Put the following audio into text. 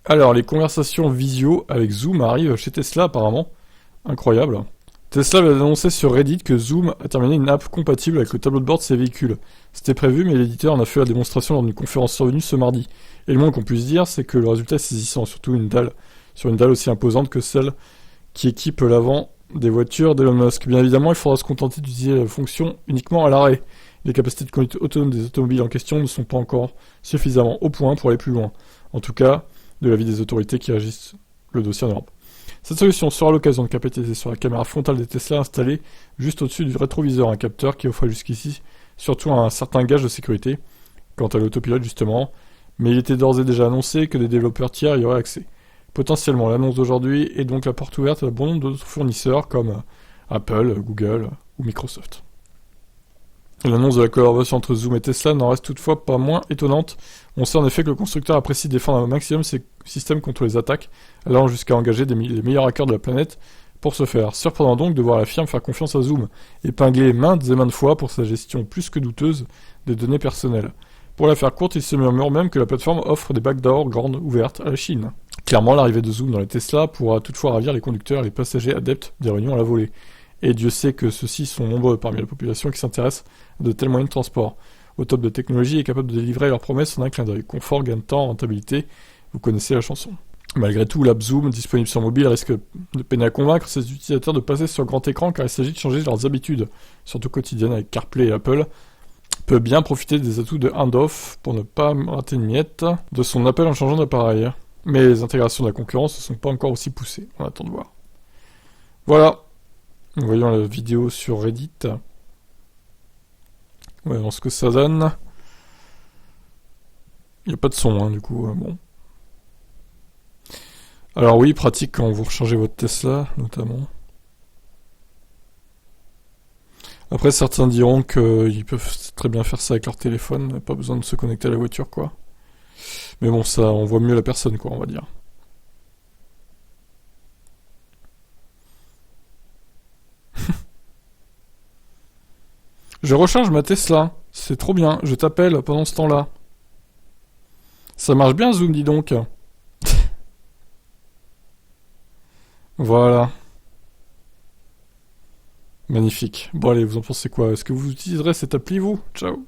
Alors, les conversations visio avec Zoom arrivent chez Tesla apparemment. Incroyable. Tesla vient d'annoncer sur Reddit que Zoom a terminé une app compatible avec le tableau de bord de ses véhicules. C'était prévu, mais l'éditeur en a fait la démonstration lors d'une conférence survenue ce mardi. Et le moins qu'on puisse dire, c'est que le résultat est saisissant, surtout sur une dalle aussi imposante que celle qui équipe l'avant des voitures d'Elon Musk. Bien évidemment, il faudra se contenter d'utiliser la fonction uniquement à l'arrêt. Les capacités de conduite autonome des automobiles en question ne sont pas encore suffisamment au point pour aller plus loin. En tout cas, de l'avis des autorités qui régissent le dossier en Europe. Cette solution sera l'occasion de capitaliser sur la caméra frontale des Tesla installée juste au-dessus du rétroviseur, un capteur qui offrait jusqu'ici surtout un certain gage de sécurité, quant à l'autopilote justement, mais il était d'ores et déjà annoncé que des développeurs tiers y auraient accès. Potentiellement, l'annonce d'aujourd'hui est donc la porte ouverte à bon nombre d'autres fournisseurs comme Apple, Google ou Microsoft. L'annonce de la collaboration entre Zoom et Tesla n'en reste toutefois pas moins étonnante. On sait en effet que le constructeur apprécie défendre un maximum ses systèmes contre les attaques, allant jusqu'à engager les meilleurs hackers de la planète pour ce faire. Surprenant donc de voir la firme faire confiance à Zoom, épinglé maintes et maintes fois pour sa gestion plus que douteuse des données personnelles. Pour la faire courte, il se murmure même que la plateforme offre des backdoors grandes ouvertes à la Chine. Clairement, l'arrivée de Zoom dans les Tesla pourra toutefois ravir les conducteurs et les passagers adeptes des réunions à la volée. Et Dieu sait que ceux-ci sont nombreux parmi la population qui s'intéresse à de tels moyens de transport. Au top de technologie et capable de délivrer leurs promesses en un clin d'œil. Confort, gain de temps, rentabilité, vous connaissez la chanson. Malgré tout, l'app Zoom, disponible sur mobile, risque de peiner à convaincre ses utilisateurs de passer sur grand écran car il s'agit de changer leurs habitudes, surtout quotidiennes avec CarPlay et Apple, peut bien profiter des atouts de handoff pour ne pas rater une miette de son appel en changeant d'appareil. Mais les intégrations de la concurrence ne sont pas encore aussi poussées, on attend de voir. Voilà. Voyons la vidéo sur Reddit. Voyons ce que ça donne. Il n'y a pas de son, du coup, bon. Alors oui, pratique quand vous rechargez votre Tesla, notamment. Après, certains diront qu'ils peuvent très bien faire ça avec leur téléphone, pas besoin de se connecter à la voiture, quoi. Mais bon, ça, on voit mieux la personne, quoi, on va dire. Je recharge ma Tesla. C'est trop bien. Je t'appelle pendant ce temps-là. Ça marche bien, Zoom, dis donc. Voilà. Magnifique. Bon, allez, vous en pensez quoi? Est-ce que vous utiliserez cette appli, vous? Ciao.